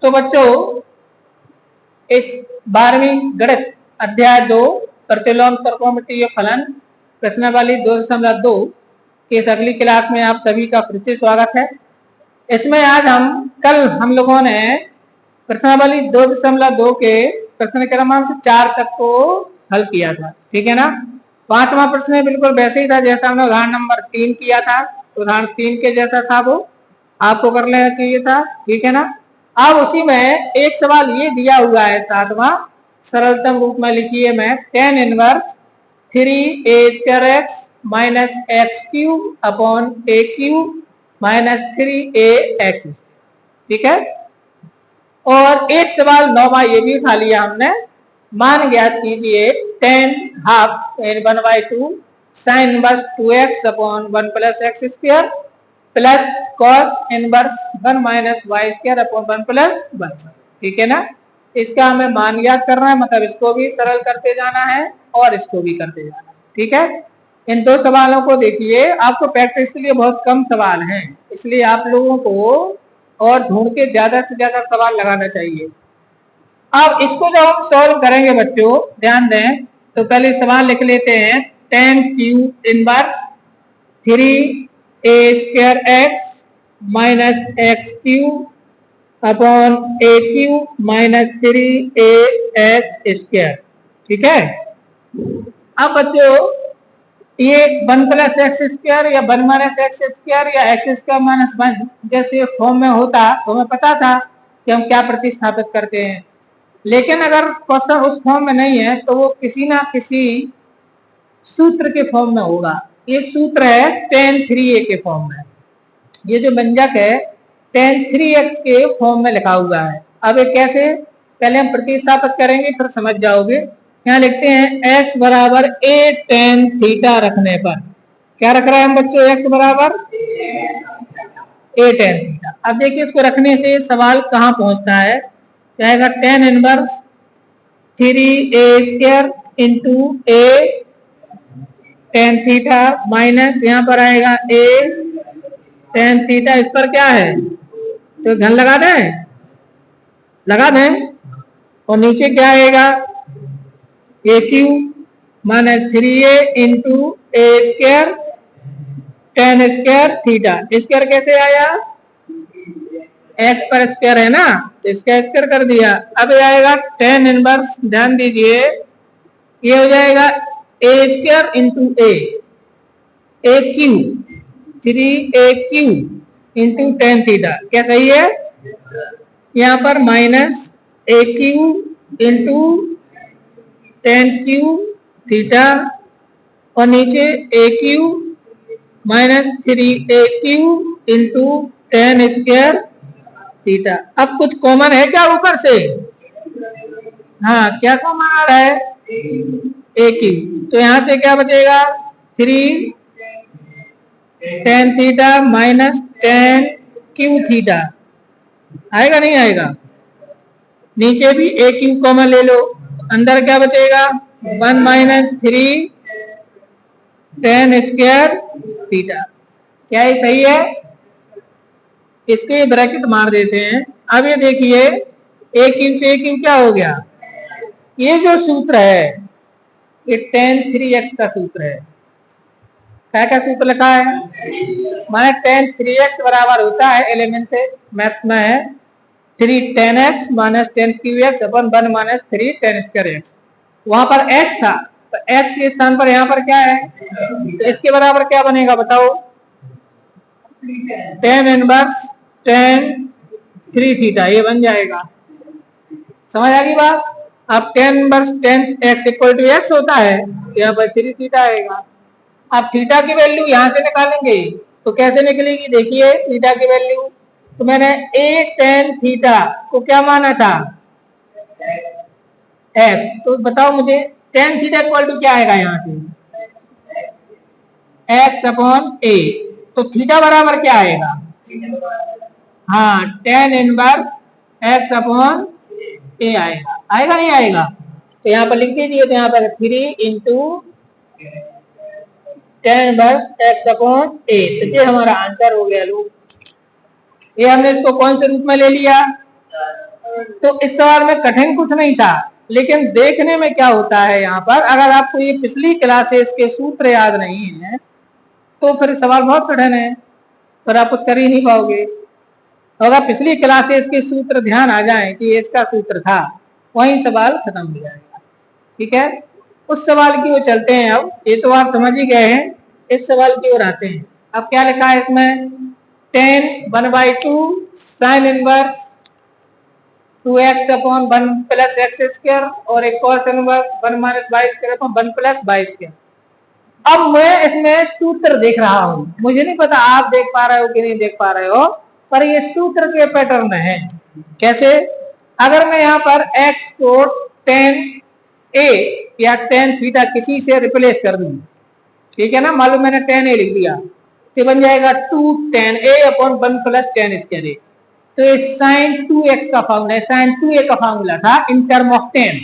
तो बच्चों इस 12वीं गणित अध्याय 2 प्रतिलोम त्रिकोणमितीय फलन प्रश्नावली 2.2 की इस अगली क्लास में आप सभी का फिर से स्वागत है। इसमें आज कल हम लोगों ने प्रश्नावली 2.2 के प्रश्न क्रमांक 4 तक को हल किया था, ठीक है ना। 5वां प्रश्न बिल्कुल वैसे ही था जैसा हमने उदाहरण नंबर 3 किया था। उदाहरण 3 के जैसा था वो आपको कर लेना चाहिए था, ठीक है ना। अब उसी में एक सवाल ये दिया हुआ है 7वां, सरलतम रूप में लिखिए मैं tan inverse 3a square x minus x cube upon a cube minus 3a x, ठीक है। और एक सवाल 9वां ये भी उठा लिया हमने, मान ज्ञात कीजिए tan half 1/2 sine inverse 2x upon 1 plus x square plus cos inverse 1 minus y square upon 1 plus one, ठीक है ना। इसका हमें मान याद करना है, मतलब इसको भी सरल करते जाना है और इसको भी करते जाना है, ठीक है। इन दो सवालों को देखिए, आपको प्रैक्टिस के लिए बहुत कम सवाल हैं, इसलिए आप लोगों को और ढूंढ के ज्यादा से ज्यादा सवाल लगाना चाहिए। अब इसको जब हम सॉल्व करेंगे बच्चों ध्यान दें, तो पहले सवाल लिख लेते हैं tan cube inverse 3a square x minus x cube upon a cube minus 3a x square, ठीक है। अब बच्चों ये 1 प्लस एक्स स्क्वायर या 1 माइनस एक्स स्क्वायर या एक्स स्क्वायर माइनस 1 जैसे फॉर्म में होता तो हमें पता था कि हम क्या प्रतिस्थापित करते हैं, लेकिन अगर क्वेश्चन उस फॉर्म में नहीं है तो वो किसी ना किसी सूत्र के फॉर्म में होगा। ये सूत्र है tan 3a के फॉर्म में, ये जो व्यंजक है tan 3x के फॉर्म में लिखा हुआ है। अब ये कैसे, पहले हम प्रतिस्थापित करेंगे फिर समझ जाओगे। यहाँ लिखते हैं x बराबर a tan थीटा रखने पर, क्या रख रहा है हम बच्चों, x बराबर a tan थीटा। अब देखिए इसको रखने से सवाल कहाँ पहुंचता है, जाएगा tan inverse 3a square into a tan theta minus यहाँ पर आएगा a tan थीटा, इस पर क्या है तो घन लगा दें, लगा दें, और नीचे क्या आएगा a cube minus 3a into a square tan square theta. Square कैसे आया, x पर स्क्वायर है ना तो इसका स्क्वायर कर दिया। अब ये आएगा tan इनवर्स, ध्यान दीजिए ये हो जाएगा a square into a cube 3a cube into tan theta, क्या सही है। यहाँ पर minus a cube into tan cube theta और नीचे a cube minus 3a cube into tan square theta. अब कुछ कॉमन है क्या ऊपर से, हाँ क्या कॉमन आ रहा है a क्यूब, तो यहां से क्या बचेगा 3 tan theta minus tan Q theta, आएगा नहीं आएगा। नीचे भी a क्यूब कॉमन ले लो, अंदर क्या बचेगा 1 माइनस 3 tan स्क्वायर थीटा, क्या ये सही है। इसके ब्रैकेट मार देते हैं। अब ये देखिए a क्यूब से a क्यूब क्या हो गया, ये जो सूत्र है ये tan 3x का सूत्र है। क्या क्या सूत्र लिखा है, माने tan 3x बराबर होता है, एलिमेंट मैथ में है 3 tan x minus tan cube x upon 1 minus 3 tan square x. वहां पर x था तो x के स्थान पर यहाँ पर क्या है, तो इसके बराबर क्या बनेगा बताओ, tan इनवर्स tan 3 थीटा ये बन जाएगा। समझ आ गई बात। अब tan inverse tan x equal to x होता है, यहाँ पर 3 थीटा आएगा। अब थीटा की वैल्यू यहां से निकालेंगे तो कैसे निकलेगी, देखिए थीटा की वैल्यू, तो मैंने a tan थीटा को क्या माना था x, तो बताओ मुझे tan थीटा इक्वल टू क्या आएगा यहाँ से x अपॉन a, तो थीटा बराबर क्या आएगा, हाँ tan inverse x upon a आएगा, आएगा नहीं आएगा। तो यहाँ पर लिख दीजिए, तो यहाँ पर 3 into tan inverse x upon a, तो ये हमारा आंसर हो गया। लोग ये हमने इसको कौन से रूप में ले लिया, तो इस सवाल में कठिन कुछ नहीं था, लेकिन देखने में क्या होता है यहाँ पर, अगर आपको ये पिछली क्लासेस के सूत्र याद नहीं है तो फिर सवाल बहुत कठिन है, पर आप कर ही नहीं पाओगे। अगर पिछली क्लासेस के सूत्र ध्यान आ जाए कि ये इसका सूत्र था, वही सवाल खत्म हो जाएगा। ठीक है, उस सवाल की ओर चलते हैं। अब ये तो आप समझ ही गए हैं, इस सवाल की ओर आते हैं। अब क्या लिखा है इसमें, 10 1/2 sine inverse 2x upon 1 plus x square और एक cos inverse 1 minus y square upon 1 plus y square. अब मैं इसमें सूत्र देख रहा हूं, मुझे नहीं पता आप देख पा रहे हो कि नहीं देख पा रहे हो, पर ये सूत्र के पैटर्न है। कैसे, अगर मैं यहाँ पर x को tan a या tan थीटा किसी से रिप्लेस कर दूं, ठीक है ना, मालूम मैंने tan a लिख दिया, तो बन जाएगा 2 tan a upon 1 plus tan square a। तो ये sin 2x का फॉर्मूला है, sin 2a का फॉर्मूला था in term of tan,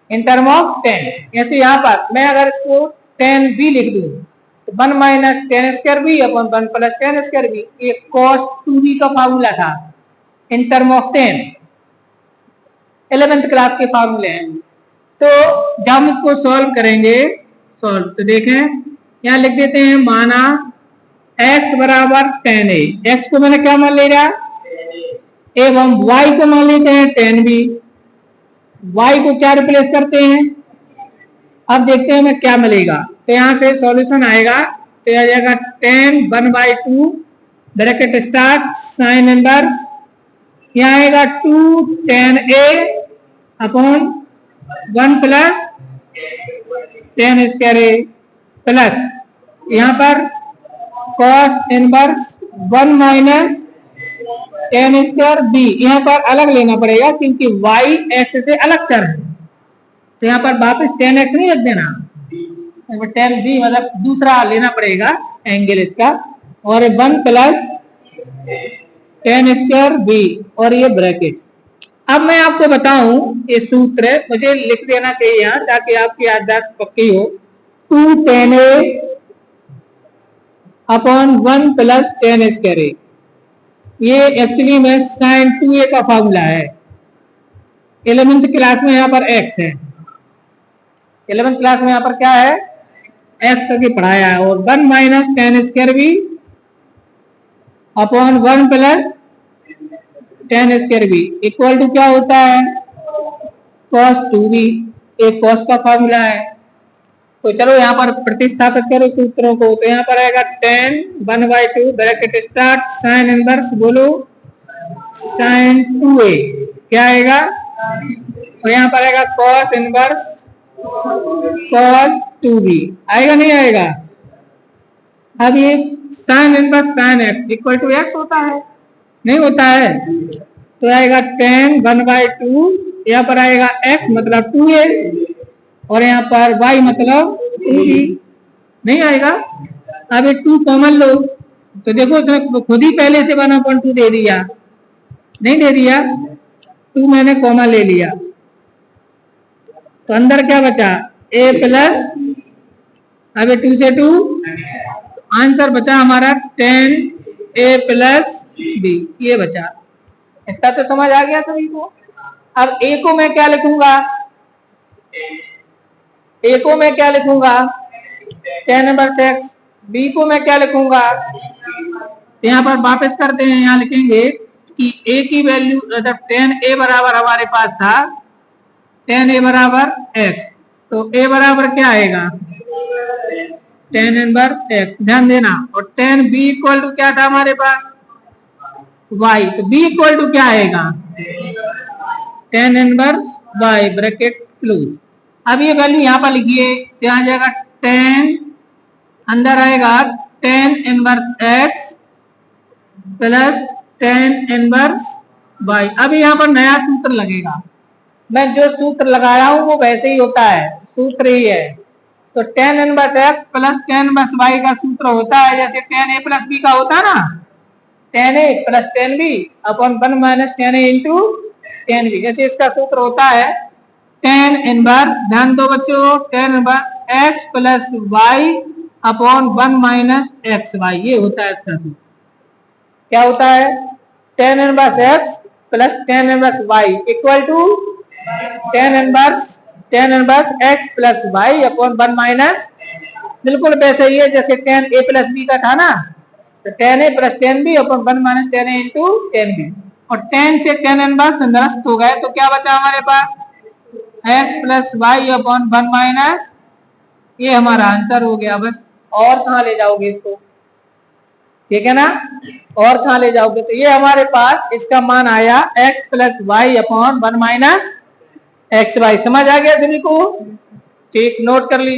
in term of tan। ऐसे यहाँ पर मैं अगर इसको tan b लिख दूं तो 1 minus tan square b upon 1 plus tan square b, ये cos 2b का फॉर्मूला था in term of tan, 11th class के फॉर्मूले हैं। तो जब हम इसको सॉल्व करेंगे, सॉल्व तो देखें यहाँ लिख देते हैं, माना x बराबर tan a, x को मैंने क्या मान ले रहा, एवं y को मान लेते हैं tan b, y को क्या रिप्लेस करते हैं, अब देखते हैं हमें क्या मिलेगा। तो यहाँ से सॉल्यूशन आएगा, तो आ जाएगा tan 1/2 bracket start sine inverse, यहाँ आएगा 2 tan a upon 1 plus tan square a plus यहाँ पर cos inverse 1 minus tan square b, यहाँ पर अलग लेना पड़ेगा क्योंकि y x से अलग चर है, तो यहाँ पर वापस tan x नहीं रख देना, tan b मतलब दूसरा लेना पड़ेगा एंगल इसका, और 1 प्लस tan स्क्वायर b और ये ब्रैकेट। अब मैं आपको बताऊं ये सूत्र मुझे लिख देना चाहिए यहाँ ताकि आपकी याददाश्त पक्की हो। 2 tan a upon 1 plus tan square a, ये एक्चुअली में sin 2a का फॉर्मूला है। 11th क्लास में यहाँ पर x है, 11th क्लास में यहाँ पर क्या है, x करके पढ़ाया है, और 1 minus tan square b upon 1 plus tan square b equal to क्या होता है, cos 2b, एक cos का फॉर्मूला है। तो चलो यहाँ पर प्रतिस्थापित करो सूत्रों को, तो यहाँ पर आएगा tan 1/2 bracket start sine inverse, बोलो sin 2a, क्या आएगा, और यहाँ पर आएगा cos इनवर्स cos 2b, आएगा नहीं आएगा। अब ये sine inverse sine x equal to x होता है, नहीं होता है, तो आएगा tan 1/2, यहाँ पर आएगा x मतलब 2a और यहाँ पर y मतलब 2b, नहीं आएगा। अब ये 2 कॉमन लो, तो देखो तो खुद ही पहले से 1/2 दे दिया, नहीं दे दिया, 2 मैंने कॉमन ले लिया, तो अंदर क्या बचा, a प्लस, अब 2 से 2, आंसर बचा हमारा tan a प्लस b, ये बचा। इतना तो समझ आ गया सभी को। अब a को मैं क्या लिखूंगा, a को मैं क्या लिखूंगा, tan इनवर्स x, b को मैं क्या लिखूंगा, तो यहाँ पर वापस करते हैं, यहाँ लिखेंगे कि a की वैल्यू मतलब tan a बराबर हमारे पास था tan a बराबर x, तो a बराबर क्या आएगा, tan इनवर्स x, ध्यान देना, और tan b इक्वल टू क्या था हमारे पास, y, तो b इक्वल टू क्या आएगा, tan inverse y bracket close. अब ये वैल्यू यहाँ पर लिखिए, तो आ जाएगा tan, अंदर आएगा tan inverse x plus tan inverse y। अब यहाँ पर नया सूत्र लगेगा, मैं जो सूत्र लगाया हूं वो वैसे ही होता है, सूत्र ही है। तो tan inverse x plus tan inverse y का सूत्र होता है जैसे tan a प्लस b का होता है ना, tan a plus tan b upon 1 minus tan a into tan b, जैसे इसका सूत्र होता है tan इनवर्स, ध्यान दो बच्चों, tan inverse x plus y upon 1 minus x y, ये होता है इसका सूत्र। क्या होता है, tan inverse x plus tan inverse y equal to tan inverse x plus y upon 1 minus, बिल्कुल वैसे ही है जैसे टेन ए प्लस बी का था ना, तो tan A plus tan B upon 1 minus tan A into tan B, और tan से टेन इनवर्स निरस्त हो गए, तो क्या बचा हमारे पास x plus y upon 1 minus, ये हमारा आंसर हो गया। बस और कहाँ ले जाओगे इसको, ठीक है ना, और कहाँ ले जाओगे, तो ये हमारे पास इसका मान आया x plus y upon 1 minus x y. समझ आ गया सभी को, ठीक, नोट कर लीजिए।